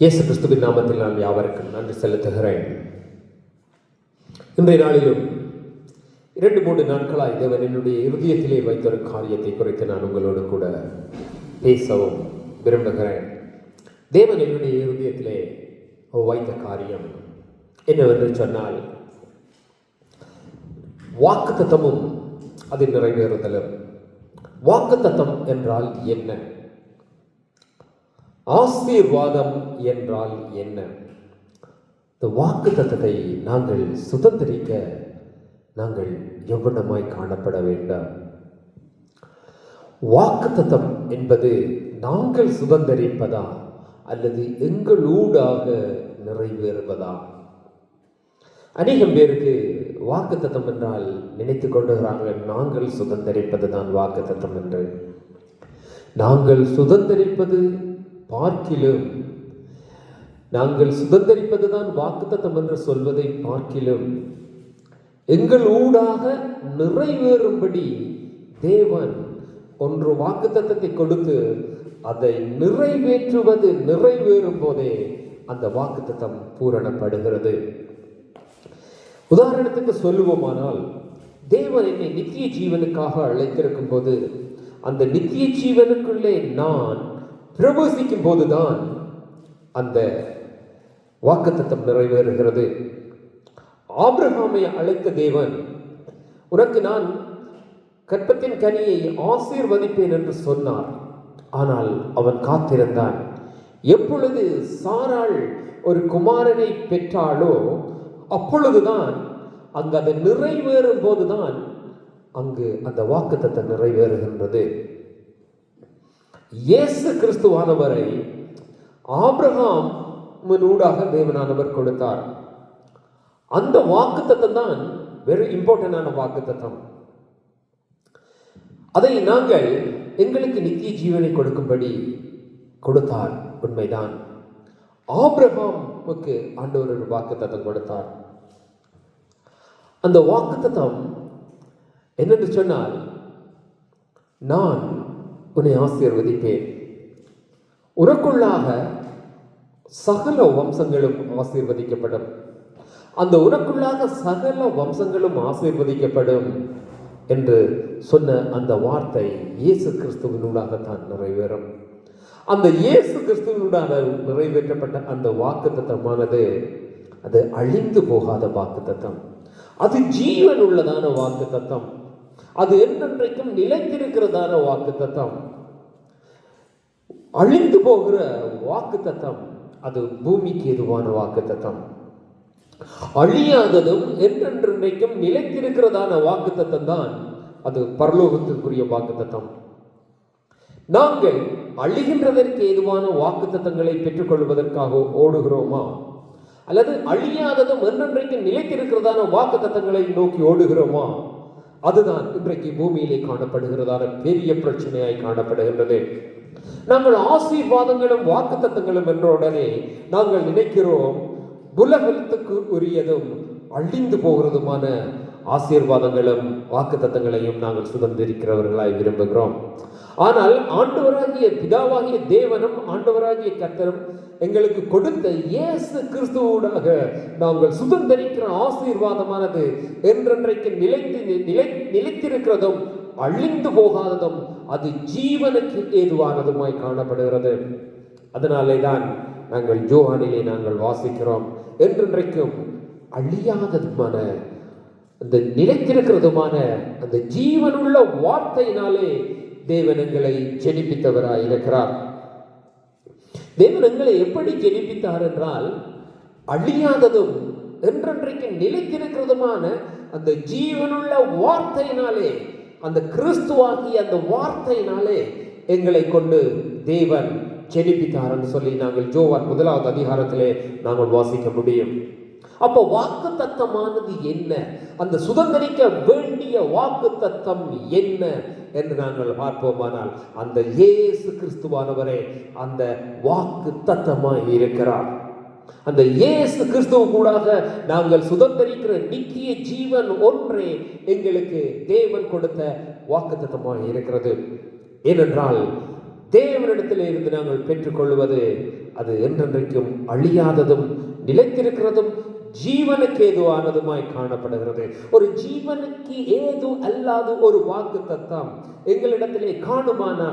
இயேசு கிறிஸ்துவின் நாமத்தில் நான் யாவருக்கும் நன்றி செலுத்துகிறேன். இன்றைய நாளிலும் 2-3 நாட்களாய் தேவன் என்னுடைய இருதயத்திலே வைத்த ஒரு காரியத்தை குறித்து நான் உங்களோடு கூட பேசவும் விரும்புகிறேன். தேவன் என்னுடைய இருதயத்திலே வைத்த காரியம் என்னவென்று சொன்னால், வாக்குத்தத்தமும் அது நிறைவேறுதலும். வாக்குத்தத்தம் என்றால் என்ன? ஆசீர்வாதம் என்றால் என்ன? இந்த வாக்குத்தத்தத்தை நாங்கள் சுதந்திரிக்க நாங்கள் எவ்வளமாய் காணப்பட வேண்டும். வாக்குத்தத்தம் என்பது நாங்கள் சுதந்திரிப்பதா அல்லது எங்களூடாக நிறைவேறுவதா? அநேகம் பேருக்கு வாக்குத்தத்தம் என்றால் நினைத்து கொண்டுகிறார்கள், நாங்கள் சுதந்திரிப்பது தான் வாக்குத்தத்தம் என்று. நாங்கள் சுதந்திரிப்பது பார்க்கிலும், நாங்கள் சுதந்திரிப்பது தான் வாக்குத்தத்தம் என்று சொல்வதை பார்க்கிலும், எங்கள் ஊடாக நிறைவேறும்படி தேவன் ஒன்று வாக்குத்தத்தத்தை கொடுத்து அதை நிறைவேறும் போதே அந்த வாக்குத்தத்தம் பூரணப்படுகிறது. உதாரணத்துக்கு சொல்லுவோமானால், தேவன் என்னை நித்திய ஜீவனுக்காக அழைத்திருக்கும் போது அந்த நித்திய ஜீவனுக்குள்ளே நான் பிரவேசிக்கும் போதுதான் அந்த வாக்குத்தத்தம் நிறைவேறுகிறது. ஆபிரகாமை அழைத்த தேவன், உனக்கு நான் கற்பத்தின் கனியை ஆசீர்வதிப்பேன் என்று சொன்னார். ஆனால் அவன் காத்திருந்தான். எப்பொழுது சாராள் ஒரு குமாரனை பெற்றாளோ அப்பொழுதுதான் அங்கு அது நிறைவேறும் போதுதான் அங்கு அந்த வாக்குத்தத்தம் நிறைவேறுகின்றது. இயேசு கிறிஸ்துவானவரை ஆபிரகாம் ஊடாக தேவனானவர் கொடுத்தார். அந்த வாக்குத்தத்தம் தான் வெரி இம்பார்ட்டன்டான வாக்குத்தத்தம். அதை நாங்கள் எங்களுக்கு நித்திய ஜீவனை கொடுக்கும்படி கொடுத்தார், உண்மைதான். ஆபிரகாமுக்கு ஆண்டவர் ஒரு வாக்குத்தத்தம் கொடுத்தார். அந்த வாக்குத்தத்தம் என்னென்று சொன்னால், நான் உன்னை ஆசீர்வதிப்பேன், உனக்குள்ளாக சகல வம்சங்களும் ஆசீர்வதிக்கப்படும். அந்த உனக்குள்ளாக சகல வம்சங்களும் ஆசீர்வதிக்கப்படும் என்று சொன்ன அந்த வார்த்தை இயேசு கிறிஸ்துவினூடாகத்தான் நிறைவேறும். அந்த இயேசு கிறிஸ்துவினூடாக நிறைவேற்றப்பட்ட அந்த வாக்குத்தத்தமானது அது அழிந்து போகாத வாக்குத்தத்தம், அது ஜீவன் உள்ளதான வாக்குத்தத்தம், அது என்றென்றைக்கும் நிலைத்திருக்கிறதான வாக்குத்தத்தம். அழிந்து போகிற வாக்குத்தத்தம் அது பூமிக்கு எதுவான வாக்குத்தத்தம். அழியாததும் என்றென்றைக்கும் நிலைத்திருக்கிறதான வாக்குத்தத்தம் தான் அது பரலோகத்திற்குரிய வாக்குத்தத்தம். நாங்கள் அழிகின்றதற்கு ஏதுவான வாக்குத்தத்தங்களை பெற்றுக்கொள்வதற்காக ஓடுகிறோமா, அல்லது அழியாததும் என்றென்றைக்கும் நிலைத்திருக்கிறதான வாக்குத்தத்தங்களை நோக்கி ஓடுகிறோமா? அதுதான் இன்றைக்கு பூமியிலே காணப்படுகிறதான பெரிய பிரச்சனையாய் காணப்படுகின்றது. நாங்கள் ஆசீர்வாதங்களும் வாக்குத்தத்தங்களும் என்ற உடனே நாங்கள் நினைக்கிறோம், உலகத்துக்கு உரியதும் அழிந்து போகிறதுமான ஆசீர்வாதங்களும் வாக்குத்தத்தங்களையும் நாங்கள் சுதந்திரிக்கிறவர்களாய் விரும்புகிறோம். ஆனால் ஆண்டவராகிய பிதாவாகிய தேவனும் ஆண்டவராகிய கர்த்தரும் எங்களுக்கு கொடுத்த இயேசு கிறிஸ்துவோடாக நாங்கள் சுதந்திரிக்கிற ஆசீர்வாதமானது என்றென்றைக்கு நிலைத்திருக்கிறதும் அழிந்து போகாததும் அது ஜீவனுக்கு ஏதுவானதுமாய் காணப்படுகிறது. அதனாலே தான் நாங்கள் யோவானிலே நாங்கள் வாசிக்கிறோம், என்றென்றைக்கும் அழியாததுமான அந்த நிலைத்திருக்கிறதுமான அந்த ஜீவனுள்ள வார்த்தையினாலே தேவன் எங்களை ஜெனிப்பித்தவராய் இருக்கிறார். தேவன் எங்களை எப்படி ஜெனிப்பித்தார் என்றால், அழியாததும் என்றென்றைக்கு நிலைத்திருக்கிறதுமான அந்த ஜீவனுள்ள வார்த்தையினாலே, அந்த கிறிஸ்துவாகிய அந்த வார்த்தையினாலே எங்களை கொண்டு தேவன் ஜெனிப்பித்தார் என்று சொல்லி நாங்கள் யோவான் 1வது அதிகாரத்திலே நாங்கள் வாசிக்க முடியும். அப்போ வாக்குத்தத்தமானது என்ன, அந்த சுதந்திரிக்க வேண்டிய வாக்குத்தத்தம் என்ன என்று நாங்கள் பார்ப்போமானால், அந்த இயேசு கிறிஸ்துவானவரே அந்த வாக்குத்தத்தமாய் இருக்கிறார். அந்த இயேசு கிறிஸ்துவ கூடாக நாங்கள் சுதந்திரிக்கிற நித்திய ஜீவன் ஒன்றே எங்களுக்கு தேவன் கொடுத்த வாக்குத்தத்தமாய் இருக்கிறது. ஏனென்றால் தேவனிடத்திலே இருந்து நாங்கள் பெற்றுக்கொள்வது அது என்றென்றைக்கும் அழியாததும் நிலைத்திருக்கிறதும் ஜீவனுக்கு ஏதுவானதுமாய் காணப்படுகிறது. ஒரு ஜீவனுக்கு ஏது அல்லாத ஒரு வாக்கு தத்தம் எங்களிடத்திலே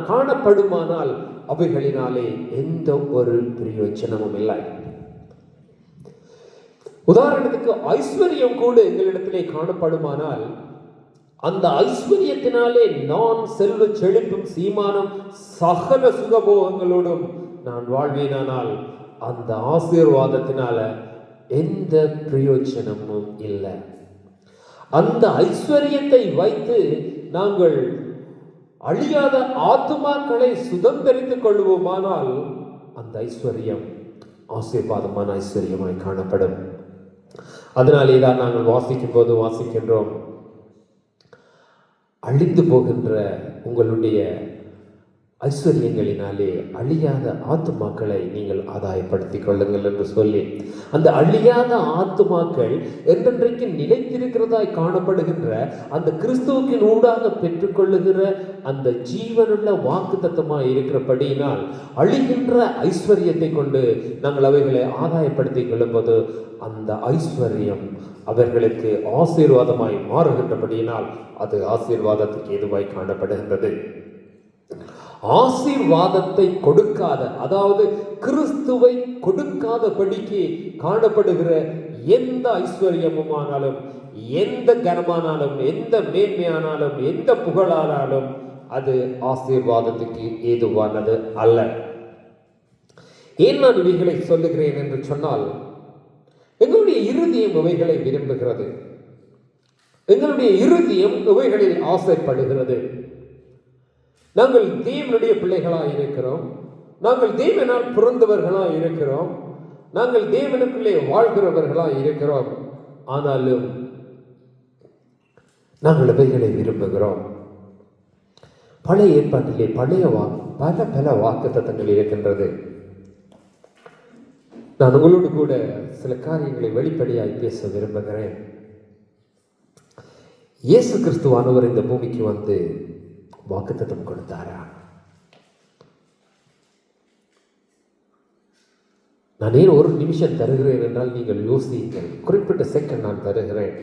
காணப்படுமானால் அவைகளினாலே எந்த ஒரு பிரயோஜனமும் இல்லை. உதாரணத்துக்கு ஐஸ்வர்யம் கூட எங்களிடத்திலே காணப்படுமானால் அந்த ஐஸ்வர்யத்தினாலே நான் செல்வ செழிப்பும் சீமானம் சகல சுகபோகங்களோடும் நான் வாழ்வேனானால் அந்த ஆசீர்வாதத்தினால எந்த பிரயோஜனமும் இல்லை. அந்த ஐஸ்வர்யத்தை வைத்து நாங்கள் அழியாத ஆத்துமாக்களை சுதந்திரித்துக் கொள்வோமானால் அந்த ஐஸ்வர்யம் ஆசீர்வாதமான ஐஸ்வர்யமாய் காணப்படும். அதனாலே தான் நாங்கள் வாசிக்கின்றோம், அழிந்து போகின்ற உங்களுடைய ஐஸ்வர்யங்களினாலே அழியாத ஆத்துமாக்களை நீங்கள் ஆதாயப்படுத்திக் கொள்ளுங்கள் என்று சொல்லி, அந்த அழியாத ஆத்துமாக்கள் என்றென்றைக்கு நிலைத்திருக்கிறதாய் காணப்படுகின்ற அந்த கிறிஸ்துவுக்கு ஊடாக பெற்றுக்கொள்ளுகிற அந்த ஜீவனுள்ள வாக்கு தத்தமாய் இருக்கிறபடியினால் அழிகின்ற ஐஸ்வர்யத்தை கொண்டு நாங்கள் அவைகளை ஆதாயப்படுத்திக் கொள்ளும்போது அந்த ஐஸ்வர்யம் அவர்களுக்கு ஆசீர்வாதமாய் மாறுகின்றபடியினால் அது ஆசீர்வாதத்துக்கு ஏதுவாய் காணப்படுகின்றது. ஆசீர்வாதத்தை கொடுக்காத, அதாவது கிறிஸ்துவை கொடுக்காதபடிக்கு காணப்படுகிற எந்த ஐஸ்வர்யமுமானாலும், எந்த கனமானாலும், எந்த மேன்மையானாலும், எந்த புகழானாலும் அது ஆசீர்வாதத்துக்கு ஏதுவானது அல்ல. ஏன் நான் இவைகளை சொல்லுகிறேன் என்று சொன்னால், எங்களுடைய இருதயம் இவைகளை விரும்புகிறது, எங்களுடைய இருதயம் இவைகளில் ஆசைப்படுகிறது. நாங்கள் தேவனுடைய பிள்ளைகளாக இருக்கிறோம், நாங்கள் தேவனால் பிறந்தவர்களாக இருக்கிறோம், நாங்கள் தேவனுக்குள்ளே வாழ்கிறவர்களாக இருக்கிறோம். ஆனாலும் நாங்கள் இவைகளை விரும்புகிறோம். பழைய ஏற்பாட்டிலே பல வாக்குத்தத்தங்கள் இருக்கின்றது. நான் உங்களோடு கூட சில காரியங்களை வெளிப்படையாய் பேச விரும்புகிறேன். இயேசு கிறிஸ்துவானவர் இந்த பூமிக்கு வந்து வாக்குத்தத்தம் கொடுத்தாரா? நான் ஏன் ஒரு நிமிஷம் தருகிறேன் என்றால் நீங்கள் யோசியுங்கள். குறிப்பிட்ட செகண்ட் நான் தருகிறேன்.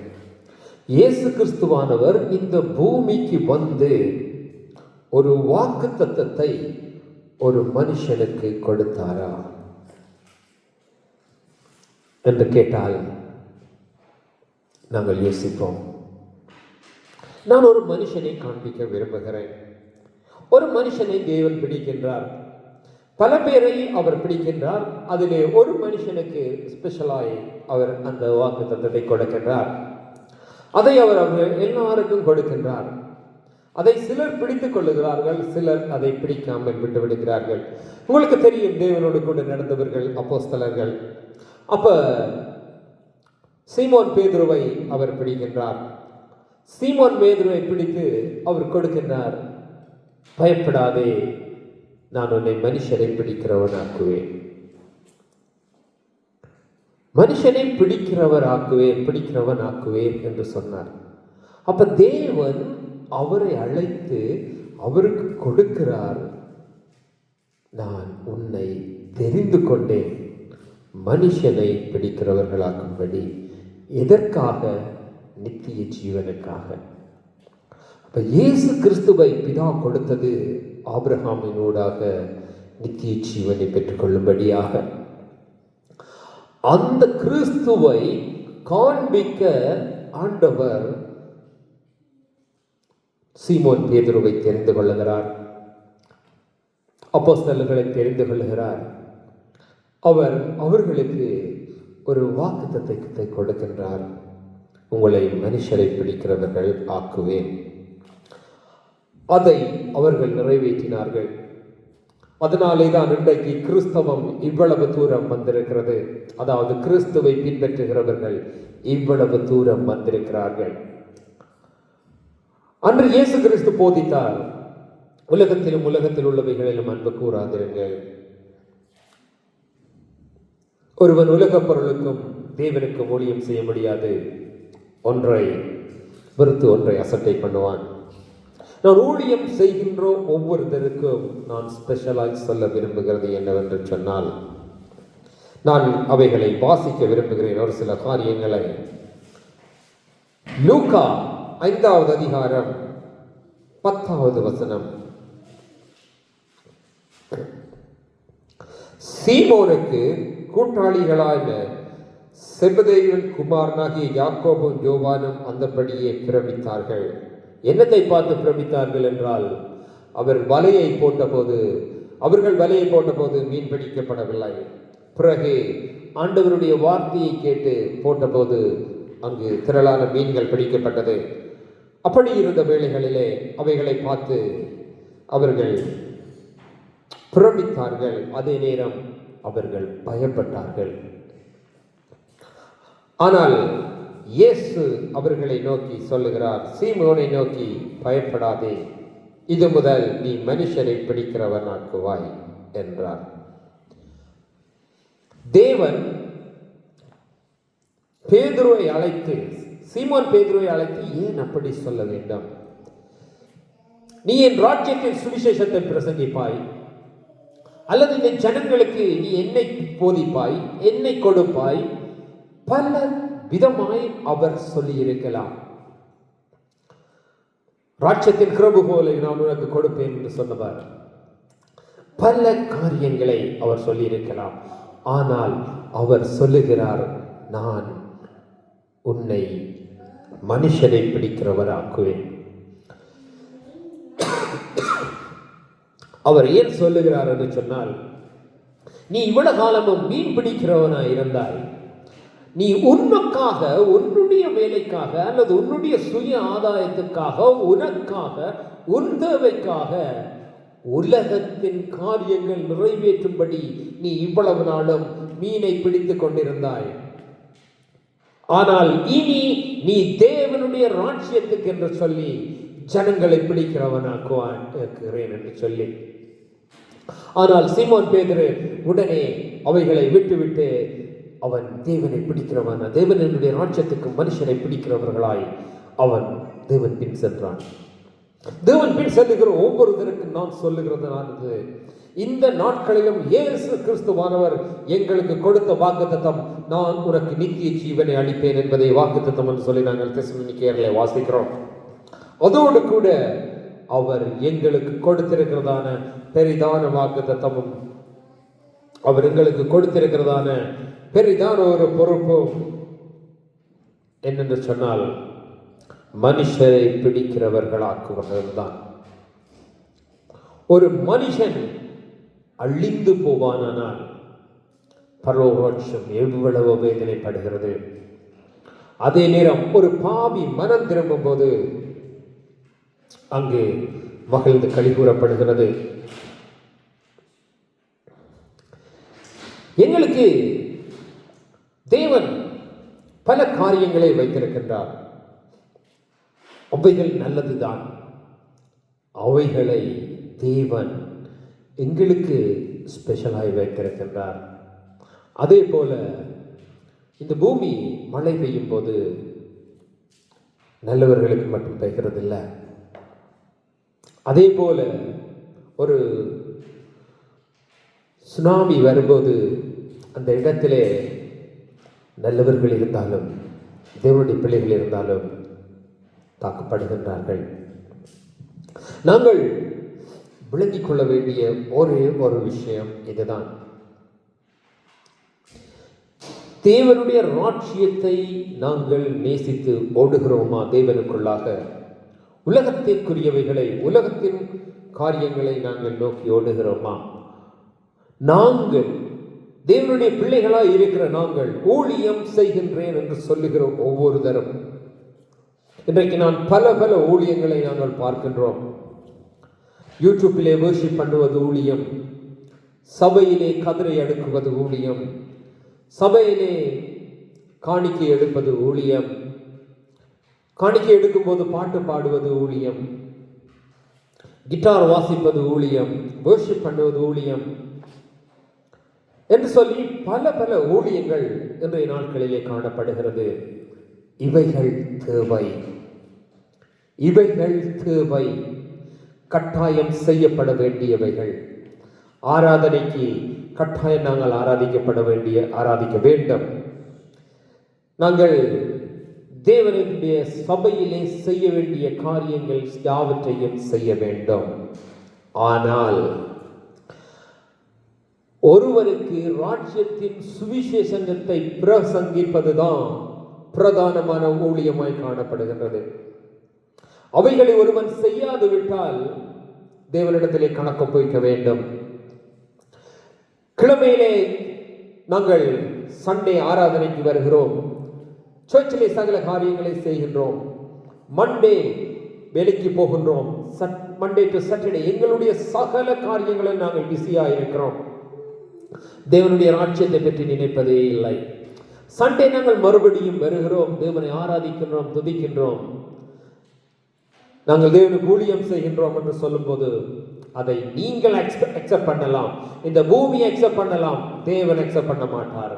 இயேசு கிறிஸ்துவானவர் இந்த பூமிக்கு வந்து ஒரு வாக்குத்தத்தத்தை ஒரு மனுஷனுக்கு கொடுத்தாரா என்று கேட்டால் நாங்கள் யோசிப்போம். நான் ஒரு மனுஷனை காண்பிக்க விரும்புகிறேன். ஒரு மனுஷனை தேவன் பிடிக்கின்றார், பல பேரை அவர் பிடிக்கின்றார். அதிலே ஒரு மனுஷனுக்கு ஸ்பெஷலாய் அவர் அந்த வாக்கு தத்தத்தை கொடுக்கின்றார். அதை அவர் எல்லாருக்கும் கொடுக்கின்றார். அதை சிலர் பிடித்துக் கொள்ளுகிறார்கள், சிலர் அதை பிடிக்காமல் விட்டு விடுகிறார்கள். உங்களுக்கு தெரியும், தேவனோடு கூட நடந்தவர்கள் அப்போஸ்தலர்கள். அப்ப சீமோன் பேதுருவை அவர் பிடிக்கின்றார். சீமோன் பேதுருவை பிடித்து அவர் கொடுக்கின்றார், பயப்படாதே, நான் உன்னை மனுஷரை பிடிக்கிறவனாக்குவேன், மனுஷனை பிடிக்கிறவன் ஆக்குவேன் என்று சொன்னார். அப்ப தேவன் அவரை அழைத்து அவருக்கு கொடுக்கிறார், நான் உன்னை தெரிந்து கொண்டேன் மனுஷனை பிடிக்கிறவர்களாக்கும்படி. எதற்காக? நித்திய ஜீவனுக்காக. அப்ப இயேசு கிறிஸ்துவை பிதா கொடுத்தது ஆபிரகாமினூடாக நித்திய ஜீவனை பெற்றுக்கொள்ளும்படியாக. அந்த கிறிஸ்துவை காண்பிக்க ஆண்டவர் சீமோன் பேதுருவை தெரிந்து கொள்ளுகிறார், அப்போஸ்தலர்களை தெரிந்து கொள்ளுகிறார். அவர் அவர்களுக்கு ஒரு வாக்குத்தத்தத்தை கொடுக்கின்றார், உங்களை மனுஷரை பிடிக்கிறவர்கள் ஆக்குவேன். அதை அவர்கள் நிறைவேற்றினார்கள். அதனாலே தான் இன்றைக்கு கிறிஸ்தவம் இவ்வளவு தூரம் வந்திருக்கிறது. அதாவது கிறிஸ்துவை பின்பற்றுகிறவர்கள் இவ்வளவு தூரம் வந்திருக்கிறார்கள். அன்று இயேசு கிறிஸ்து போதித்தார், உலகத்திலும் உலகத்தில் உள்ளவைகளிலும் அன்பு கூறாதிருங்கள். ஒருவன் உலக பொருளுக்கும் தேவனுக்கும் ஊழியம் செய்ய முடியாது. ஒன்றை வெறுத்து ஒன்றை அசட்டை பண்ணுவான். நான் ஊழியம் செய்கின்ற ஒவ்வொருத்தருக்கும் நான் ஸ்பெஷலாய் சொல்ல விரும்புகிறது என்னவென்று சொன்னால், நான் அவைகளை வாசிக்க விரும்புகிறேன். ஒரு சில காரியங்களை. லூக்கா 5வது அதிகாரம் 10வது வசனம். சீமோனுக்கு கூட்டாளிகளான செபதேயுவின் குமாரனாகிய யாக்கோபும் யோவானும் அந்தபடியே பிரமித்தார்கள். என்னத்தை பார்த்து பிரமித்தார்கள் என்றால், அவர்கள் வலையை போட்டபோது மீன் பிடிக்கப்படவில்லை. பிறகு ஆண்டவருடைய வார்த்தையை கேட்டு போட்டபோது அங்கு திரளான மீன்கள் பிடிக்கப்பட்டது. அப்படி இருந்த வேளைகளிலே அவைகளை பார்த்து அவர்கள் பிரமித்தார்கள். அதே நேரம் அவர்கள் பயப்பட்டார்கள். ஆனால் இயேசு அவர்களை நோக்கி சொல்லுகிறார், சீமோனை நோக்கி, பயப்படாதே, இது முதல் நீ மனுஷரை பிடிக்கிறவனாக்குவாய் என்றார். தேவன் சீமோன் பேதுருவை அழைத்து ஏன் அப்படி சொல்ல வேண்டும்? நீ என் ராஜ்யத்தின் சுவிசேஷத்தை பிரசங்கிப்பாய், அல்லது இந்த ஜனங்களுக்கு நீ என்னை போதிப்பாய், என்னை கொடுப்பாய், பல விதமாய் அவர் சொல்லி இருக்கலாம். ராஜ்யத்தின் கிருபையை நான் உனக்கு கொடுப்பேன் என்று சொன்னவர் பல காரியங்களை அவர் சொல்லி இருக்கலாம். ஆனால் அவர் சொல்லுகிறார், நான் உன்னை மனுஷரை பிடிக்கிறவராக்குவேன். அவர் ஏன் சொல்லுகிறார் என்று சொன்னால், நீ இவ்வளவு காலமும் மீன் பிடிக்கிறவனாய் இருந்தாய். நீ உன்னுக்காக, உன்னுடைய வேலைக்காக, அல்லது உன்னுடைய சுய ஆதாயத்துக்காக, உனக்காக, உன் தேவைக்காக உலகத்தின் காரியங்கள் நிறைவேற்றும்படி நீ இவ்வளவு நாளும் மீனை பிடித்துக் கொண்டிருந்தாய். ஆனால் இனி நீ தேவனுடைய ராஜ்யத்துக்கு என்று சொல்லி ஜனங்களை பிடிக்கிறவனாக்குகிறேன் என்று சொல்லி. ஆனால் சீமோன் பேதுரு உடனே அவைகளை விட்டுவிட்டு அவன் தேவனை பிடிக்கிறவன், தேவனுடைய ராஜ்யத்துக்கு மனுஷனை பிடிக்கிறவர்களாய் அவன் தேவன் பின் சென்றான். தேவன் பின் செல்லுகிற ஒவ்வொருவருக்கு நான் சொல்லுகிறது, இந்த நாட்களிலும் இயேசு கிறிஸ்துவானவர் எங்களுக்கு கொடுத்த வாக்குத்தத்தம், நான் உனக்கு நித்திய ஜீவனை அளிப்பேன் என்பதை வாக்குத்தத்தம் என்று சொல்லி நாங்கள் தெசலோனிக்கேயர்களை வாசிக்கிறோம். அதோடு கூட அவர் எங்களுக்கு கொடுத்திருக்கிறதான பெரிதான வாக்குத்தத்தமும், அவர் எங்களுக்கு கொடுத்திருக்கிறதான பெரிதான ஒரு பொறுப்பும் என்னென்று சொன்னால், மனுஷரை பிடிக்கிறவர்களாக்குவதுதான். ஒரு மனுஷன் அழிந்து போவானால் பரலோகம் எவ்வளவு வேதனைப்படுகிறது. அதே நேரம் ஒரு பாவி மனம் திரும்பும் போது அங்கு மகிழ்ந்து களி கூறப்படுகிறது. எங்களுக்கு தேவன் பல காரியங்களை வைத்திருக்கின்றார். அவைகள் நல்லதுதான். அவைகளை தேவன் எங்களுக்கு ஸ்பெஷலாய் வைத்திருக்கின்றார். அதே போல இந்த பூமி மழை பெய்யும் போது நல்லவர்களுக்கு மட்டும் பெய்கிறது இல்லை. அதே போல ஒரு சுனாமி வரும்போது அந்த இடத்திலே நல்லவர்கள் இருந்தாலும் தேவனுடைய பிள்ளைகள் இருந்தாலும் தாக்கப்படுகின்றார்கள். நாங்கள் விளங்கிக் கொள்ள வேண்டிய ஒரே ஒரு விஷயம் இதுதான். தேவனுடைய ராஜ்யத்தை நாங்கள் நேசித்து ஓடுகிறோமா? தேவனுக்குள்ளாக உலகத்திற்குரியவைகளை, உலகத்தின் காரியங்களை நாங்கள் நோக்கி ஓடுகிறோமா? நாங்கள் தேவனுடைய பிள்ளைகளாய் இருக்கிற நாங்கள் ஊழியம் செய்கின்றேன் என்று சொல்லுகிறோம் ஒவ்வொரு தரம். இன்றைக்கு நான் பல பல ஊழியங்களை நாங்கள் பார்க்கின்றோம். யூடியூப்பிலே வர்ஷிப் பண்ணுவது ஊழியம், சபையிலே கதிரை அடுக்குவது ஊழியம், சபையிலே காணிக்கை எடுப்பது ஊழியம், காணிக்கை எடுக்கும்போது பாட்டு பாடுவது ஊழியம், கிட்டார் வாசிப்பது ஊழியம், வர்ஷிப் பண்ணுவது ஊழியம் என்று சொல்லி பல பல ஊழியங்கள் இன்றைய நாட்களிலே காணப்படுகிறது. இவைகள் தேவை, இவைகள் தேவை. கட்டாயம் செய்யப்பட வேண்டியவைகள். ஆராதனைக்கு கட்டாயம் நாங்கள் ஆராதிக்க வேண்டும். நாங்கள் தேவனுடைய சபையிலே செய்ய வேண்டிய காரியங்கள் யாவற்றையும் செய்ய வேண்டும். ஆனால் ஒருவருக்கு ராஜ்யத்தின் சுவிசேஷத்தை பிரசங்கிப்பதுதான் பிரதானமான ஊழியமாய் காணப்படுகின்றது. அவைகளை ஒருவன் செய்யாது விட்டால் தேவனிடத்திலே கணக்கு போய்க்க வேண்டும். கிழமையிலே நாங்கள் சண்டே ஆராதனைக்கு வருகிறோம், சர்ச்சிலே சகல காரியங்களை செய்கின்றோம். மண்டே வேலைக்கு போகின்றோம், மண்டே டு சாட்டர்டே எங்களுடைய சகல காரியங்களை நாங்கள் பிஸியா இருக்கிறோம். தேவனுடைய ராஜ்யத்தை பற்றி நினைப்பதே இல்லை. சண்டே நாங்கள் மறுபடியும் வருகிறோம், தேவனை ஆராதிக்கின்றோம், துதிக்கின்றோம், நாங்கள் தேவனுக்கு ஊழியம் செய்கின்றோம் என்று சொல்லும் போது அதை நீங்கள் அக்செப்ட் பண்ணலாம், இந்த பூமியை அக்செப்ட் பண்ணலாம், தேவன் அக்செப்ட் பண்ண மாட்டார்.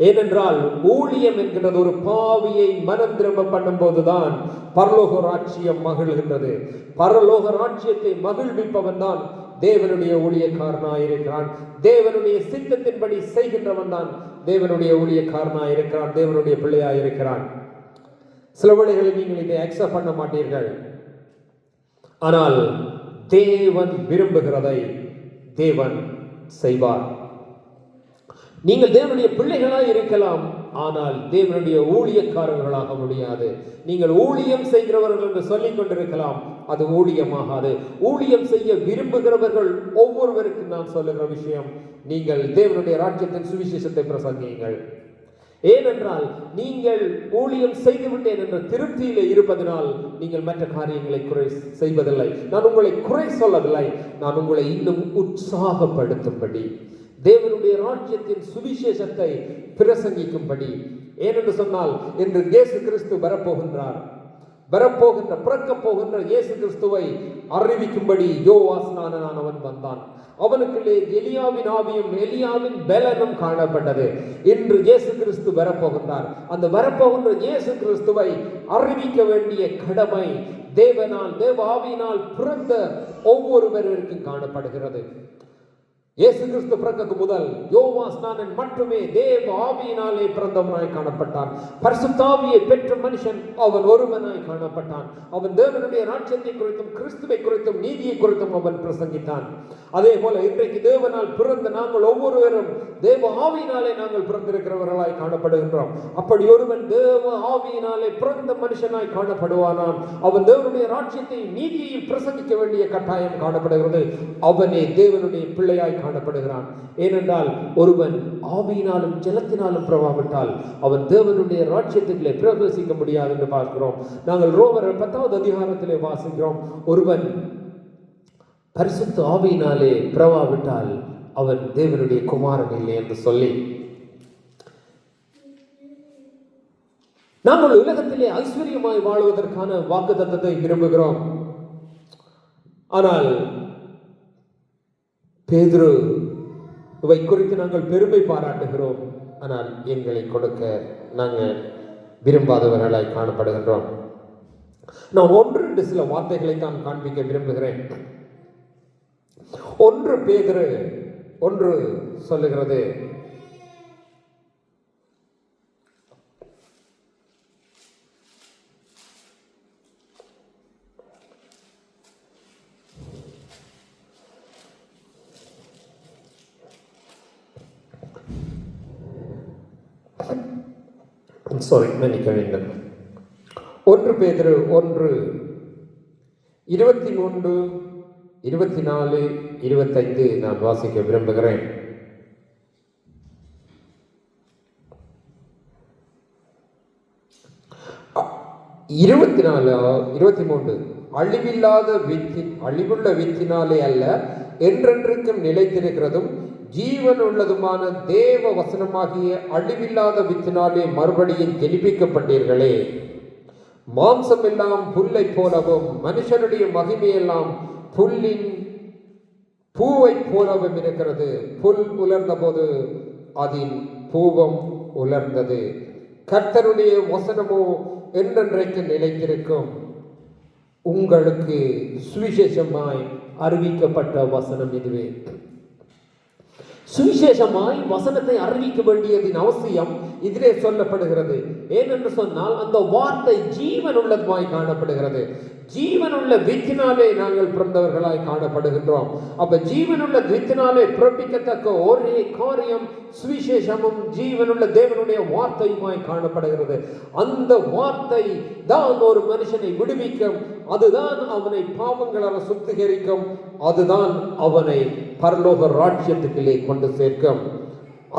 ஏனென்றால் ஊழியம் என்கிறது ஒரு பாவியை மனம் திரும்ப பண்ணும் போதுதான் பரலோக ராஜ்யம் மகிழ்கின்றது. பரலோக ராஜ்யத்தை மகிழ்விப்பவன் தான் தேவனுடைய ஊழியக்காரனாயிருக்கிறான். தேவனுடைய சித்தத்தின்படி செய்கின்றவன் தான் தேவனுடைய ஊழியக்காரனாயிருக்கிறான், தேவனுடைய பிள்ளையாயிருக்கிறான். சில வேளைகளில் நீங்கள் இதை அக்செப்ட் பண்ண மாட்டீர்கள். ஆனால் தேவன் விரும்புகிறதை தேவன் செய்வார். நீங்கள் தேவனுடைய பிள்ளைகளாய் இருக்கலாம், ஆனால் தேவனுடைய ஊழியக்காரர்களாக முடியாது. நீங்கள் ஊழியம் செய்கிறவர்கள் என்று சொல்லிக் கொண்டிருக்கலாம், அது ஊழியமாகாது. ஊழியம் செய்ய விரும்புகிறவர்கள் ஒவ்வொருவருக்கும் நான் சொல்லுகிற விஷயம், நீங்கள் தேவனுடைய ராஜ்யத்தின் சுவிசேஷத்தை பிரசங்கியுங்கள். ஏனென்றால் நீங்கள் ஊழியம் செய்துவிட்டேன் என்ற திருப்தியிலே இருப்பதனால் நீங்கள் மற்ற காரியங்களை குறை செய்வதில்லை. நான் உங்களை குறை சொல்லவில்லை, நான் உங்களை இன்னும் உற்சாகப்படுத்தும்படி, தேவனுடைய ராஜ்யத்தின் சுவிசேஷத்தை பிரசங்கிக்கும்படி. ஏனென்று சொன்னால் இன்று இயேசு கிறிஸ்து பிறக்கப் போகின்ற இயேசு கிறிஸ்துவை அறிவிக்கும்படி யோவாஸ்நானன் வந்தான். அவனுக்குள்ளே எலியாவின் ஆவியும் எலியாவின் பலனும் காணப்பட்டது. இன்று இயேசு கிறிஸ்து வரப்போகின்றார். அந்த வரப்போகின்ற இயேசு கிறிஸ்துவை அறிவிக்க வேண்டிய கடமை தேவ ஆவியினால் பிறந்த ஒவ்வொருவருக்கும் காணப்படுகிறது. இயேசு கிறிஸ்து பிறக்க முதல் யோவாஸ்நானன் மட்டுமே தேவ ஆவியினாலே பிறந்தவனாய் காணப்பட்டான். பரிசுத்த ஆவியை பெற்ற மனுஷன் அவன் ஒருவனாய் காணப்பட்டான். அவன் தேவனுடைய ராஜ்யத்தை குறித்தும் கிறிஸ்துவை குறித்தும் நீதியை குறித்தும் அவன் பிரசங்கித்தான். அதே போல இன்றைக்கு தேவனால் பிறந்த நாங்கள் ஒவ்வொருவரும் தேவ ஆவியினாலே நாங்கள் பிறந்திருக்கிறவர்களாய் காணப்படுகின்றோம். அப்படி ஒருவன் தேவ ஆவியினாலே பிறந்த மனுஷனாய் காணப்படுவானான், அவன் தேவனுடைய ராஜ்யத்தை நீதியையும் பிரசங்கிக்க வேண்டிய கட்டாயம் காணப்படுகிறது. அவனே தேவனுடைய பிள்ளையாய் காணப்படுகிறான். ஏனென்றால் ஒருவன் ஆவியினாலும் ஜலத்தினாலும் பிரவாவிட்டால் அவன் தேவனுடைய ராஜ்யத்திலே பிரவேசிக்க முடியாது என்று பார்க்கிறோம். நாங்கள் ரோமர் 10வது அதிகாரத்திலே வாசிக்கிறோம், ஒருவன் பரிசுத்த ஆவியினாலே பிரவாவிட்டால் அவன் தேவனுடைய குமாரன் இல்லை என்று சொல்லி. நாங்கள் உலகத்திலே ஐஸ்வர்யமாய் வாழ்வதற்கான வாக்குத்தத்தத்தை விரும்புகிறோம். ஆனால் பேதுருவை குறித்து நாங்கள் பெருமை பாராட்டுகிறோம். ஆனால் எங்களை கொடுக்க நாங்கள் விரும்பாதவர்களாய் காணப்படுகின்றோம். நான் 1-2 சில வார்த்தைகளை தான் காண்பிக்க விரும்புகிறேன். 1 பேதுரு 1 சொல்லுகிறது, மன்னிக்க வேண்டும். 1 பேதுரு 1:23, 24, 25 நான் வாசிக்க விரும்புகிறேன். இருபத்தி 23 அழிவுள்ள வித்தினாலே அல்ல, என்றென்றைக்கும் நிலைத்திருக்கிறதும் ஜீவன் உள்ளதுமான தேவ வசனமாகிய அழிவில்லாத வித்தினாலே மறுபடியும் ஜெனிப்பிக்கப்பட்டீர்களே. மாம்சம் எல்லாம் புல்லை போலவும் மனுஷனுடைய மகிமையெல்லாம் புல்லின் பூவை போலவும் இருக்கிறது. புல் உலர்ந்த போது அதன் பூவம் உலர்ந்தது, கர்த்தருடைய வசனமோ என்றென்றைக்கு நிலைத்திருக்கும். உங்களுக்கு சுவிசேஷமாய் அறிவிக்கப்பட்ட வசனம் இதுவே. சுவிசேஷமாய் வசனத்தை அறிவிக்க வேண்டியதின் அவசியம் இதிலே சொல்லப்படுகிறது. ஏனென்று சொன்னால் அந்த வார்த்தை ஜீவன் உள்ளதுமாய் காணப்படுகிறது. ஜீவனுள்ள வித்தினாலே நாங்கள் பிறந்தவர்களாய் காணப்படுகின்றோம். அப்ப ஜீவனுள்ள வித்தினாலே பிறப்பிக்கத்தக்க ஒரே காரியம் சுவிசேஷமும் ஜீவனுள்ள தேவனுடைய வார்த்தையுமாய் காணப்படுகிறது. அந்த வார்த்தை தான் ஒரு மனுஷனை விடுவிக்கும். அதுதான் அவனை பாவங்களால் சுத்திகரிக்கும். அதுதான் அவனை பரலோக ராஜ்யத்துக்குள்ளே கொண்டு சேர்க்கும்.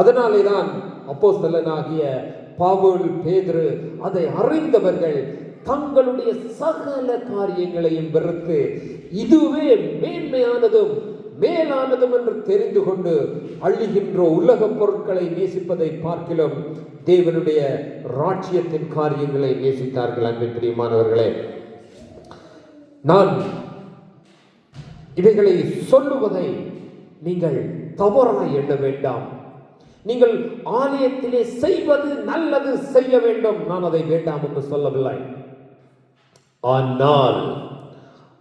அதனாலே தான் அப்போஸ்தலனாகிய பவுல், பேதுரு அதை அறிந்தவர்கள் தங்களுடைய சகல காரியங்களையும் வெறுத்து இதுவே மேன்மையானதும் மேலானதும் என்று தெரிந்து கொண்டு அழிகின்ற உலக பொருட்களை நேசிப்பதை பார்க்கிலும் தேவனுடைய ராஜ்யத்தின் காரியங்களை நேசித்தார்கள். அன்பின் பிரியமானவர்களே, நான் இவைகளை சொல்லுவதை நீங்கள் தவறாய் எண்ண வேண்டாம். நீங்கள் ஆலயத்திலே செய்வது நல்லது செய்ய வேண்டும், நான் அதை வேண்டாம் என்று சொல்லவில்லை. ஆனால்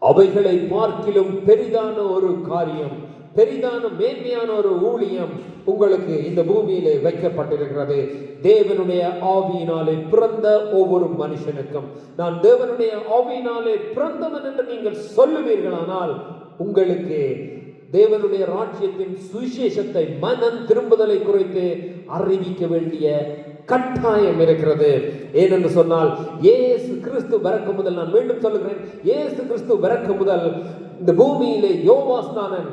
அவைகளை பார்க்கிலும் பெரிதான ஒரு காரியம், பெரிதான மேன்மையான ஒரு ஊழியம் உங்களுக்கு இந்த பூமியிலே வைக்கப்பட்டிருக்கிறது. தேவனுடைய ஆவியினாலே பிறந்த ஒவ்வொரு மனுஷனுக்கும் நான் தேவனுடைய ஆவியினாலே பிறந்தவன் என்று நீங்கள் சொல்லுவீர்களானால் உங்களுக்கு தேவனுடைய ராஜ்யத்தின் சுவிசேஷத்தை, மனம் திரும்புதலை குறித்து அறிவிக்க வேண்டிய கட்டாயம் இருக்கிறது. ஏனென்று சொன்னால் இயேசு கிறிஸ்து பிறக்கும் முதல், நான் மீண்டும் சொல்லுகிறேன், இயேசு கிறிஸ்து பிறக்கும் முதல் இந்த பூமியிலே யோவாஸ்நானன்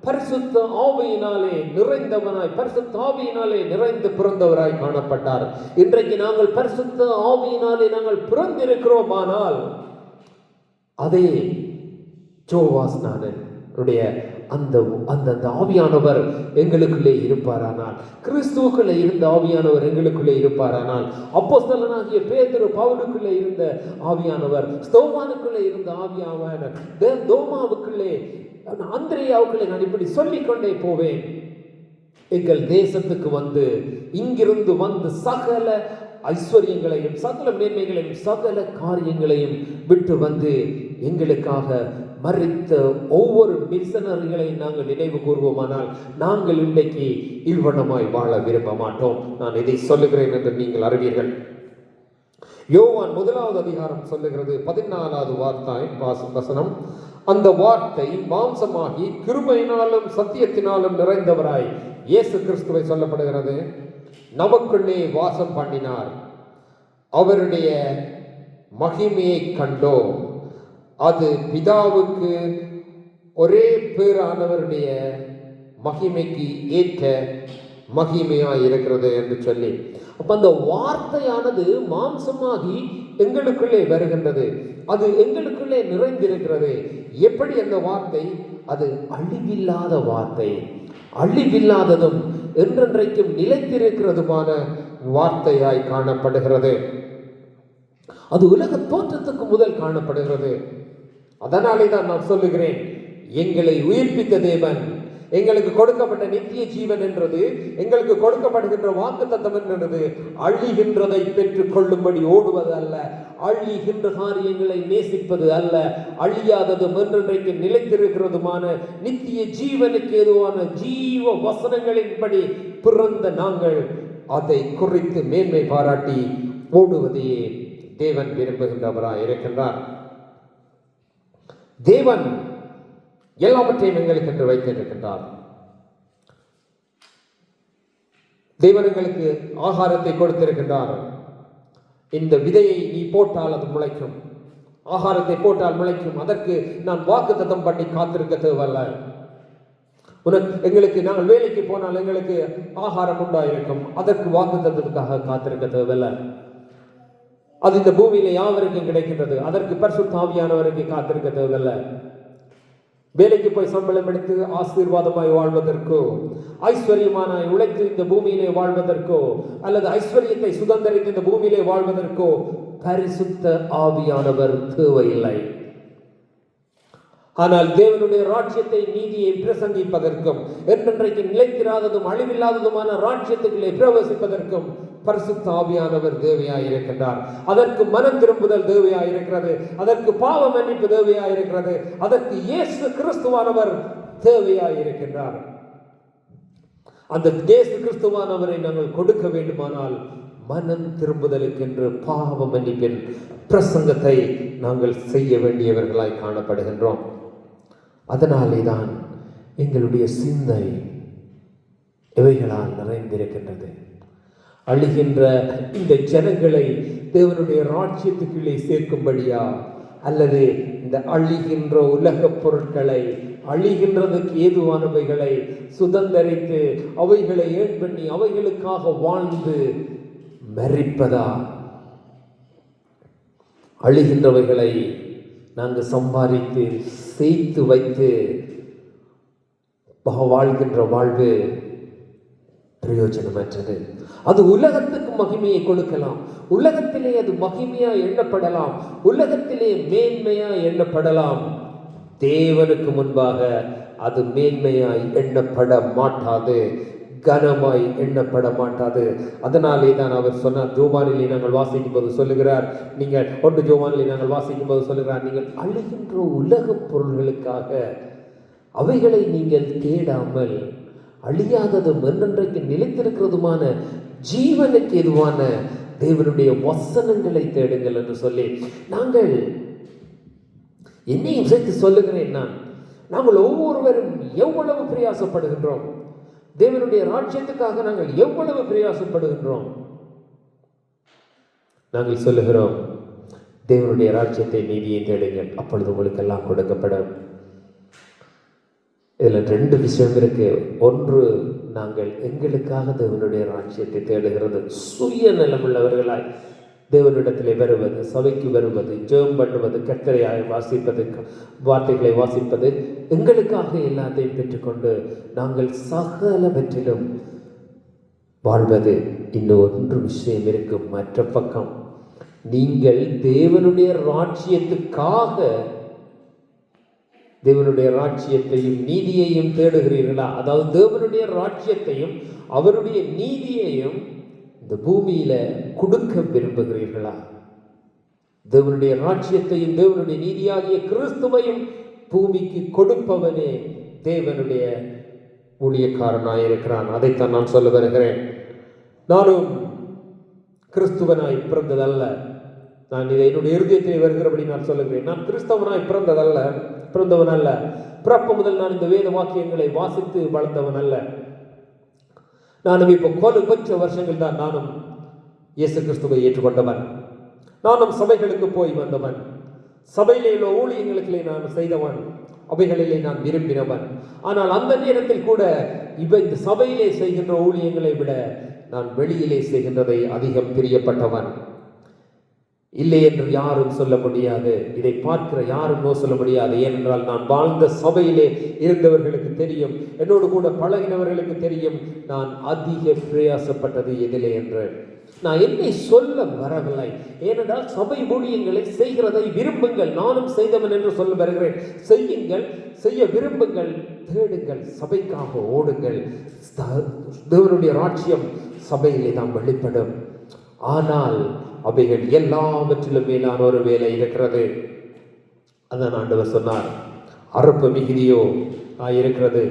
பரிசுத்த ஆவியினாலே நிறைந்தவனாய், பரிசுத்த ஆவியினாலே நிறைந்து பிறந்தவராய் காணப்பட்டார். இன்றைக்கு நாங்கள் பரிசுத்த ஆவியினாலே நாங்கள் பிறந்திருக்கிறோமானால் அதே யோவாஸ்நானன் அந்த ஆவியானவர் எங்களுக்குள்ளே இருப்பாரானால், கிறிஸ்துவுக்குள்ளே இருந்த ஆவியானவர் எங்களுக்குள்ளே இருப்பாரானால், அப்போஸ்தலனாகிய பேதுரு பவுலுக்குள்ளே இருந்த ஆவியானவர், ஸ்தோவானுக்குள்ளே இருந்த ஆவியானவர், தோமாவுக்குள்ளே, அந்திரேயாவுக்குள்ளே, நான் இப்படி சொல்லிக்கொண்டே போவேன். எங்கள் தேசத்துக்கு வந்து இங்கிருந்து வந்து சகல ஐஸ்வர்யங்களையும் சகல மேன்மைகளையும் சகல காரியங்களையும் விட்டு வந்து எங்களுக்காக மரித்த ஒவ்வொரு மிஷனரிகளையும் நாங்கள் நினைவு கூறுவோமானால் நாங்கள் இன்றைக்கு இல்வனமாய் வாழ விரும்ப மாட்டோம். நான் இதை சொல்லுகிறேன் என்று நீங்கள் அறிவீர்கள். யோவான் 1வது அதிகாரம் சொல்லுகிறது, 14வது வசனம், அந்த வார்த்தை மாம்சமாகி கிருபையினாலும் சத்தியத்தினாலும் நிறைந்தவராய் இயேசு கிறிஸ்துவை சொல்லப்படுகிறது, நமக்குள்ளே வாசம் பண்ணினார். அவருடைய மகிமையை கண்டோம். அது பிதாவுக்கு ஒரே பேரானவருடைய மகிமைக்கு ஏற்ற மகிமையாய் இருக்கிறது என்று சொல்லி, அப்ப அந்த வார்த்தையானது மாம்சமாகி எங்களுக்குள்ளே வருகின்றது. அது எங்களுக்குள்ளே நிறைந்திருக்கிறது. எப்படி அந்த வார்த்தை? அது அழிவில்லாத வார்த்தை, அழிவில்லாததும் என்றென்றைக்கும் நிலைத்திருக்கிறதுமான வார்த்தையாய் காணப்படுகிறது. அது உலக தோற்றத்துக்கு முதல் காணப்படுகிறது. அதனாலே தான் நான் சொல்லுகிறேன், எங்களை உயிர்ப்பித்த தேவன், எங்களுக்கு கொடுக்கப்பட்ட நித்திய ஜீவன் என்றது, எங்களுக்கு கொடுக்கப்படுகின்ற வாக்குத்தத்தம் என்றது அழிகின்றதை பெற்றுக் கொள்ளும்படி ஓடுவது அல்ல, அழிகின்ற காரியங்களை நேசிப்பது அல்ல, அழியாததும் என்றென்றைக்கு நிலைத்திருக்கிறதுமான நித்திய ஜீவனுக்கு ஏதுவான ஜீவ வசனங்களின்படி பிறந்த நாங்கள் அதை குறித்து மேன்மை பாராட்டி ஓடுவதையே தேவன் விரும்புகின்றவராய் இருக்கின்றார். தேவன் எல்லாவற்றையும் எங்களுக்கு என்று வைத்திருக்கின்றார். தேவன் எங்களுக்கு ஆகாரத்தை கொடுத்திருக்கின்றார். இந்த விதையை நீ போட்டால் அது முளைக்கும், ஆகாரத்தை போட்டால் முளைக்கும். அதற்கு நான் வாக்குத்தத்தம் பண்ணி காத்திருக்க தேவையில்லை. எங்களுக்கு நாங்கள் வேலைக்கு போனால் எங்களுக்கு ஆகாரம் உண்டாயிருக்கும், அதற்கு வாக்குத்தத்தத்துக்காக காத்திருக்க தேவையில்லை. அது இந்த பூமியில யாவருக்கும் கிடைக்கின்றது, அதற்கு பரிசுத்த ஆவியானவருக்கு காத்திருக்க தேவையில்லை. வேலைக்கு போய் சம்பளம் எடுத்து ஆசீர்வாதமாய் வாழ்வதற்கோ, ஐஸ்வர்யமானாய் உழைத்து இந்த பூமியிலே வாழ்வதற்கோ, அல்லது ஐஸ்வர்யத்தை சுதந்திரித்து இந்த பூமியிலே வாழ்வதற்கோ பரிசுத்த ஆவியானவர் தேவையில்லை. ஆனால் தேவனுடைய ராஜ்யத்தை நீதியை பிரசங்கிப்பதற்கும் என்றென்றைக்கு நிலைத்திராததும் அழிவில்லாததுமான ராஜ்யத்துக்குள்ளே பிரவேசிப்பதற்கும் பரிசுத்த ஆவியானவர் தேவையாயிருக்கின்றார். அதற்கு மனம் திரும்புதல் தேவையாயிருக்கிறது. அதற்கு பாவ மன்னிப்பு தேவையாயிருக்கிறது. அதற்கு இயேசு கிறிஸ்துவானவர் தேவையாயிருக்கின்றார். அந்த இயேசு கிறிஸ்துவானவரை நாங்கள் கொடுக்க வேண்டுமானால் மனம் திரும்புதலுக்கென்று பாவ மன்னிப்பின் பிரசங்கத்தை நாங்கள் செய்ய வேண்டியவர்களாய் காணப்படுகின்றோம். அதனாலே தான் எங்களுடைய சிந்தை இவைகளால் நிறைந்திருக்கின்றது. அழிகின்ற இந்த ஜனங்களை தேவனுடைய ராஜ்யத்துக்குள்ளே சேர்க்கும்படியா, அல்லது இந்த அழிகின்ற உலக பொருட்களை, அழிகின்றதுக்கு ஏதுவானவைகளை சுதந்தரித்து அவைகளை ஏன் பண்ணி அவைகளுக்காக வாழ்ந்து மரிப்பதா? அழிகின்றவைகளை நாங்கள் சம்பாதித்து சேர்த்து வைத்து வாழ்கின்ற வாழ்வு பிரயோஜனமற்றது. அது உலகத்துக்கு மகிமையை கொடுக்கலாம், உலகத்திலே அது மகிமையா எண்ணப்படலாம், உலகத்திலே மேன்மையா எண்ணப்படலாம். தேவனுக்கு முன்பாக அது மேன்மையாய் எண்ணப்பட மாட்டாது, கனமாய் எண்ணப்பட மாட்டாது. அதனாலே தான் அவர் சொன்னார், ஜோவானிலே நாங்கள் வாசிக்கும் போது சொல்லுகிறார், நீங்கள் 1 ஜோவானிலே நாங்கள் வாசிக்கும் போது சொல்லுகிறார், நீங்கள் அழிகின்ற உலக பொருள்களுக்காக அவைகளை நீங்கள் தேடாமல் அழியாததும் என்றென்றைக்கு நிலைத்திருக்கிறதுமான ஜீவனுக்கு எதுவான தேவனுடைய வசனங்களை தேடுங்கள் என்று சொல்லி, நாங்கள் என்னையும் சேர்த்து சொல்லுகிறேன், நாங்கள் ஒவ்வொருவரும் எவ்வளவு பிரயாசப்படுகின்றோம், தேவனுடைய ராஜ்யத்துக்காக நாங்கள் எவ்வளவு பிரயாசப்படுகின்றோம். நாங்கள் சொல்லுகிறோம், தேவனுடைய ராஜ்யத்தை நீதியை தேடுங்கள், அப்பொழுது உங்களுக்கு எல்லாம் கொடுக்கப்படும். இதில் 2 விஷயம் இருக்கு. ஒன்று, நாங்கள் எங்களுக்காக தேவனுடைய ராஜ்யத்தை தேடுகிறது, சுய நலமுள்ளவர்களாய் தேவனிடத்திலே வருவது, சபைக்கு வருவது, ஜெபம் பண்ணுவது, கர்த்தரையாய் வாசிப்பது, வார்த்தைகளை வாசிப்பது, எங்களுக்காக எல்லாத்தையும் பெற்றுக்கொண்டு நாங்கள் சகலவற்றிலும் வாழ்வது. இன்னொன்று விஷயம் இருக்கும், மற்ற பக்கம். நீங்கள் தேவனுடைய ராஜ்யத்துக்காக தேவனுடைய ராஜ்யத்தையும் நீதியையும் தேடுகிறீர்களா? அதாவது தேவனுடைய ராஜ்யத்தையும் அவருடைய நீதியையும் இந்த பூமியில கொடுக்க விரும்புகிறீர்களா? தேவனுடைய ராஜ்யத்தையும் தேவனுடைய நீதியாகிய கிறிஸ்துவையும் பூமிக்கு கொடுப்பவனே தேவனுடைய ஊழியக்காரனாயிருக்கிறான். அதைத்தான் நான் சொல்ல வருகிறேன். நானும் கிறிஸ்துவனாய் பிறந்ததல்ல, நான் இதை என்னுடைய இருதயத்தில் வருகிறபடி நான் சொல்லுகிறேன். நான் கிறிஸ்தவனாய் பிறந்தவன் அல்ல. பிறப்பு முதல் நான் இந்த வேத வாக்கியங்களை வாசித்து வளர்ந்தவன் அல்ல. நானும் இப்போ கொஞ்சம் வருஷங்கள் தான் நானும் இயேசு கிறிஸ்துவை ஏற்றுக்கொண்டவன். நானும் சபைகளுக்கு போய் வந்தவன், சபையிலே உள்ள ஊழியங்களுக்கிலே நான் செய்தவன், அவைகளிலே நான் விரும்பினவன். ஆனால் அந்த நேரத்தில் கூட இந்த சபையிலே செய்கின்ற ஊழியங்களை விட நான் வெளியிலே செய்கின்றதை அதிகம் பிரியப்பட்டவன். இல்லை என்று யாரும் சொல்ல முடியாது, இதை பார்க்கிற யாரும் சொல்ல முடியாது. ஏனென்றால் நான் வாழ்ந்த சபையிலே இருந்தவர்களுக்கு தெரியும், என்னோடு கூட பழகினவர்களுக்கு தெரியும், நான் அதிக பிரயாசப்பட்டது எதிலே என்று. நான் என்னை சொல்ல வரவில்லை, ஏனென்றால் சபை ஊழியங்களை செய்கிறதை விரும்புங்கள், நானும் செய்தவன் என்று சொல்ல வருகிறேன். செய்யுங்கள், செய்ய விரும்புங்கள், தேடுங்கள், சபைக்காக ஓடுங்கள். தேவனுடைய ராஜ்யம் சபையிலே தான் வெளிப்படும். ஆனால் அவைகள் எல்லாவற்றிலும் மேலான ஒரு வேலை இருக்கிறது. அதான் ஆண்டவர் சொன்னார், அறுப்பு மிகுதியோ இருக்கிறது,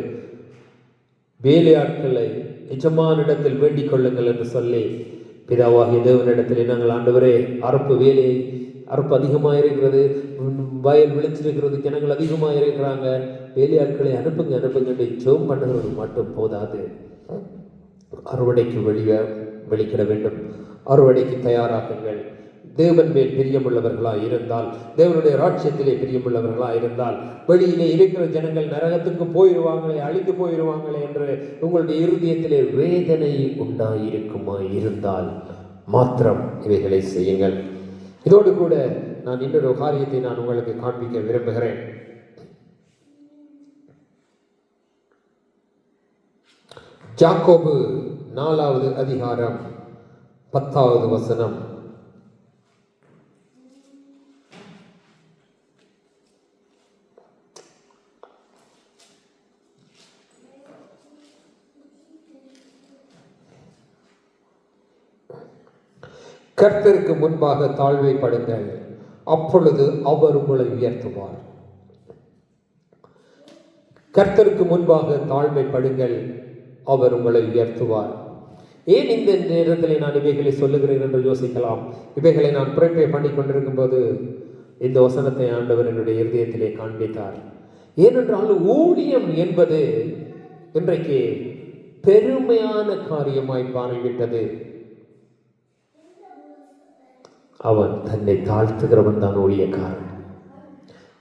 வேலையாட்களை எஜமானிடத்தில் வேண்டிக் கொள்ளுங்கள் என்று சொல்லி பிதாவாகிய தேவனிடத்திலே நாங்கள், ஆண்டவரே, அறுப்பு அதிகமாக இருக்கிறது, வயல் விளைச்சிருக்கிறது, ஜனங்கள் அதிகமாக இருக்கிறாங்க, வேலையாட்களை அனுப்புங்க ஜெபம் பண்ணுறது மட்டும் போதாது, அறுவடைக்கு வெளிக்கிட வேண்டும், அறுவடைக்கு தயாராகுங்கள். தேவன் மேல் பிரியமுள்ளவர்களாக இருந்தால், தேவனுடைய ராஜ்யத்திலே பிரியமுள்ளவர்களாக இருந்தால், வெளியிலே இருக்கிற ஜனங்கள் நரகத்துக்கு போயிடுவாங்களே, அழிந்து போயிடுவாங்களே என்று உங்களுடைய இருதயத்திலே வேதனை உண்டாயிருக்குமா இருந்தால் மாத்திரம் இவைகளை செய்யுங்கள். இதோடு கூட நான் இன்னொரு காரியத்தை நான் உங்களுக்கு காண்பிக்க விரும்புகிறேன். யாக்கோபு 4வது அதிகாரம் 10வது வசனம். கர்த்தருக்கு முன்பாக தாழ்மைப்படுங்கள், அப்பொழுது அவர் உங்களை உயர்த்துவார். கர்த்தருக்கு முன்பாக தாழ்மைப்படுங்கள், அவர் உங்களை உயர்த்துவார். ஏன் இந்த நேரத்தில் நான் இவைகளை சொல்லுகிறேன் என்று யோசிக்கலாம். இவைகளை நான் புறப்பே பண்ணி கொண்டிருக்கும் போது இந்த வசனத்தை ஆண்டவர் என்னுடைய இருதயத்திலே காண்பித்தார். ஏனென்றால் ஊழியம் என்பது இன்றைக்கு பெருமையான காரியமாய் மாறிவிட்டது. அவன் தன்னை தாழ்த்துகிறவன் தான் ஊழியக்காரன்.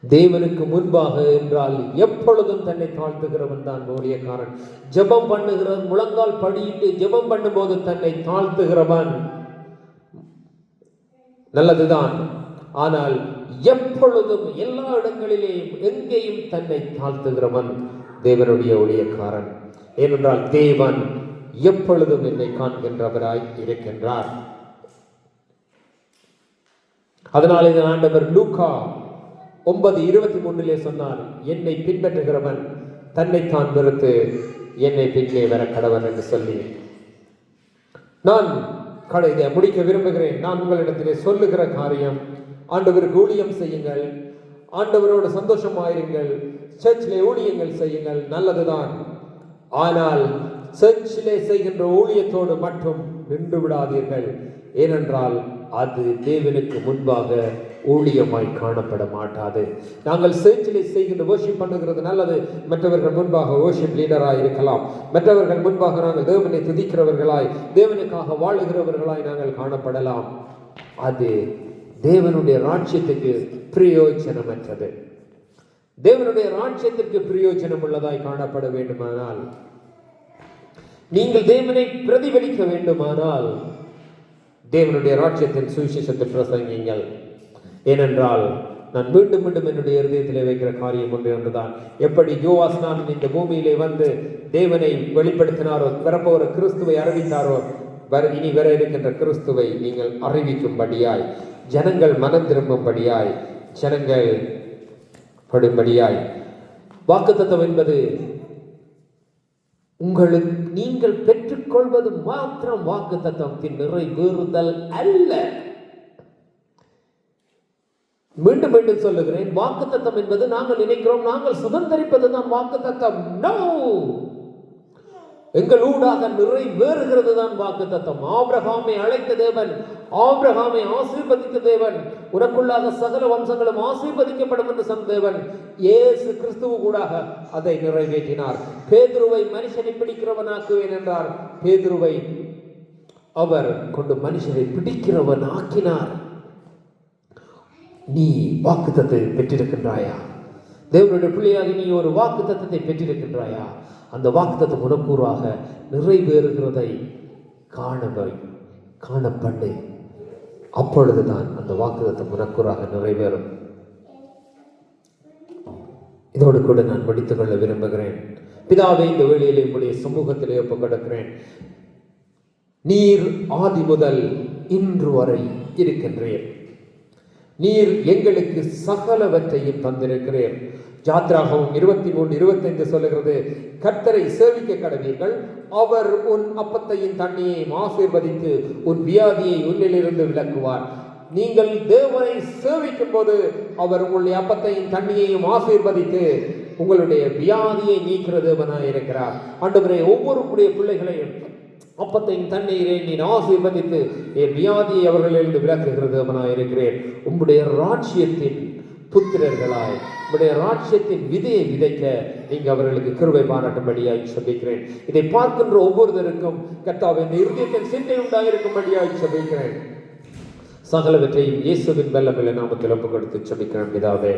தேவனுக்கு முன்பாக என்றால் எப்பொழுதும் தன்னை தாழ்த்துகிறவன் தான் ஊழியக்காரன். ஜெபம் பண்ணுகிறவன், முழங்கால் படியிட்டு ஜெபம் பண்ணும்போது தன்னை தாழ்த்துகிறவன் நல்லதுதான். ஆனால் எப்பொழுதும் எல்லா இடங்களிலேயும் எங்கேயும் தன்னை தாழ்த்துகிறவன் தேவனுடைய ஊழியக்காரன். ஏனென்றால் தேவன் எப்பொழுதும் என்னை காண்கின்றவராய் இருக்கின்றார். அதனால் இந்த ஆண்டவர் லூக்கா 9:23 சொன்னார், என்னை பின்பற்றுகிறவன் தன்னைத்தான் வெறுத்து என்னை பின்னே வர கடவன் என்று சொல்லி. நான் இதை முடிக்க விரும்புகிறேன். நான் உங்களிடத்திலே சொல்லுகிற காரியம், ஆண்டவருக்கு ஊழியம் செய்யுங்கள், ஆண்டவரோடு சந்தோஷமாயிருங்கள், சர்ச்சிலே ஊழியங்கள் செய்யுங்கள், நல்லதுதான். ஆனால் சர்ச்சிலே செய்கின்ற ஊழியத்தோடு மட்டும் நின்று விடாதீர்கள். ஏனென்றால் அது தேவனுக்கு முன்பாக ஊழியமாய் காணப்பட மாட்டாது. நாங்கள் சர்ச்சிலே செய்கின்ற வர்ஷிப் பண்ணுகிறது நல்லது. மற்றவர்கள் முன்பாக வர்ஷிப் லீடராய் இருக்கலாம். மற்றவர்கள் முன்பாக நாங்கள் தேவனை துதிக்கிறவர்களாய், தேவனுக்காக வாழுகிறவர்களாய் நாங்கள் காணப்படலாம். அது தேவனுடைய ராஜ்யத்துக்கு பிரயோஜனமற்றது. தேவனுடைய ராஜ்யத்திற்கு பிரயோஜனம் உள்ளதாய் காணப்பட வேண்டுமானால், நீங்கள் தேவனை பிரதிபலிக்க வேண்டுமானால் தேவனுடைய ராஜ்யத்தின் சுவிசேஷத்தை பிரசங்கிங்கள். ஏனென்றால் நான் மீண்டும் மீண்டும் என்னுடைய இருதயத்திலே வைக்கிற காரியம் ஒன்று ஒன்றுதான். எப்படி யோவாஸ்நாதன் இந்த பூமியிலே வந்து தேவனை வெளிப்படுத்தினாரோ, வரப்போகிற கிறிஸ்துவை அறிவித்தாரோ, இனி வர இருக்கின்ற கிறிஸ்துவை நீங்கள் அறிவிக்கும்படியாய், ஜனங்கள் மனம் திரும்பும்படியாய், ஜனங்கள் படும்படியாய். வாக்குத்தத்தம் என்பது உங்களுக்கு நீங்கள் பெற்றுக்கொள்வது மாத்திரம் வாக்குத்தத்தத்தின் நிறைவேறுதல் அல்ல. மீண்டும் மீண்டும் சொல்லுகிறேன், வாக்குத்தத்தம் என்பது நாங்கள் நினைக்கிறோம் நாங்கள் சுதந்திரிப்பது தான் வாக்குத்தத்தம். நோ, எங்கள் ஊடாக நிறைவேறுகிறது தான் வாக்குத்தத்தம். ஆபிரகாமை அழைத்த தேவன், ஆபிரகாமை ஆசீர்வதித்த தேவன், உனக்குள்ளாக சகல வம்சங்களும் ஆசீர்வதிக்கப்படும் என்று சொன்ன தேவன் இயேசு கிறிஸ்துவு கூடாக அதை நிறைவேற்றினார். பேதுருவை மனுஷனை பிடிக்கிறவனாக்குவேன் என்றார். பேதுருவை அவர் கொண்டு மனுஷனை பிடிக்கிறவன் ஆக்கினார். நீ வாக்குத்தத்தை பெற்றிருக்கின்றாயா? தேவனுடைய பிள்ளையாக நீ ஒரு வாக்குத்தத்தை பெற்றிருக்கின்றாயா? அந்த வாக்குத்தத்தம் உனக்கூறாக நிறைவேறுகிறதை காணப்பண்டு, அப்பொழுதுதான் அந்த வாக்குத்தத்தம் உனக்கூறாக நிறைவேறும். இதோடு கூட நான் முடித்துக் கொள்ள விரும்புகிறேன். பிதாவே, இந்த வேளையிலே உம்முடைய சமூகத்திலே ஒப்புக்கொடுக்கிறேன். நீர் ஆதி முதல் இன்று வரை இருக்கின்றீர். நீர் எங்களுக்கு சகலவற்றையும் தந்திருக்கிறீர். யாத்ராகமம் 23:25 சொல்லுகிறது, கர்த்தரை சேவிக்க கடவீர்கள், அவர் உன் அப்பத்தையும் தண்ணியையும் ஆசீர்வதித்து உன் வியாதியை உன்னிலிருந்து விலக்குவார். நீங்கள் தேவனை சேவிக்கும் போது அவர் உங்களுடைய அப்பத்தையும் தண்ணியையும் ஆசீர்வதித்து உங்களுடைய வியாதியை நீக்கிற தேவனாய் இருக்கிறார். ஆண்டவரே, ஒவ்வொரு பிள்ளைகளையும் அப்பத்தையும் தண்ணீரை நீர் ஆசீர்வதித்து என் வியாதியை அவர்களிலிருந்து விலக்குகிற தேவனாய் இருக்கிறேன். உம்முடைய ராஜ்யத்தின் புத்திரர்களாய், உம்முடைய ராஜ்யத்தின் விதையை விதைக்க நீங்க அவர்களுக்கு கிருபை பாராட்டும்படியாய் செபிக்கிறேன். இதை பார்க்கின்ற ஒவ்வொருவருக்கும் கர்த்தாவே இருதயத்தின் சிந்தை உண்டாயிருக்கும்படியாய் செபிக்கிறேன். சகலவற்றையும் இயேசுவின் வல்லமையுள்ள நாமத்தில் ஒப்புக்கொடுத்து செபிக்கிறேன் பிதாவே.